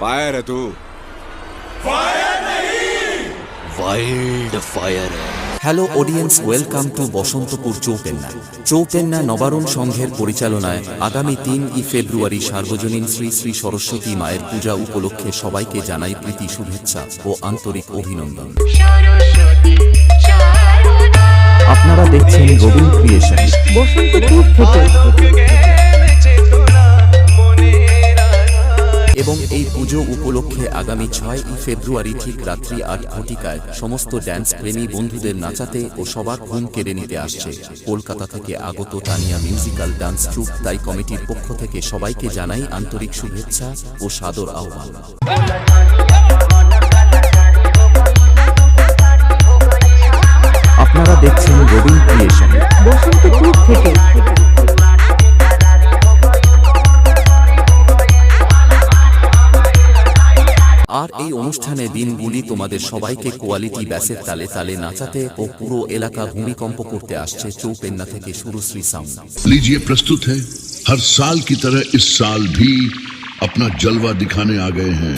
Fire है तू। Wild fire है। Hello audience, welcome to Basantapur Choupenna. Choupenna Nabarun সংঘের পরিচালনায় আগামী 3 ফেব্রুয়ারি সার্বজনীন শ্রী শ্রী সরস্বতী মায়ের পূজা উপলক্ষে সবাইকে জানাই প্রীতি শুভেচ্ছা ও আন্তরিক অভিনন্দন। আপনারা দেখছেন রবিন ক্রিয়েশন বসন্তপুর থেকে। এবং এই পুজো উপলক্ষে আগামী 6 ফেব্রুয়ারি ঠিক রাত্রি 8 ঘটিকায় সমস্ত ড্যান্স প্রেমী বন্ধুদের নাচাতে ও সবার ঘুম কেড়ে নিতে আসছে কলকাতা থেকে আগত তানিয়া মিউজিক্যাল ডান্স ট্রুপ। তাই কমিটির পক্ষ থেকে সবাইকে জানাই আন্তরিক শুভেচ্ছা ও সাদর আহ্বান। আপনারা দেখছেন রবিন ক্রিয়েশন বসন্তপুর থেকে। আর এই অনুষ্ঠানে দিনগুলি তোমাদের সবাইকে কোয়ালিটি ব্যাসের তালে তালে নাচাতে ও পুরো এলাকা ভূমিকম্প করতে আসছে চৌপেন্না থেকে শুরু শ্রী সাউন্ড। लीजिए प्रस्तुत है हर साल की तरह इस साल भी अपना जलवा दिखाने आ गए हैं।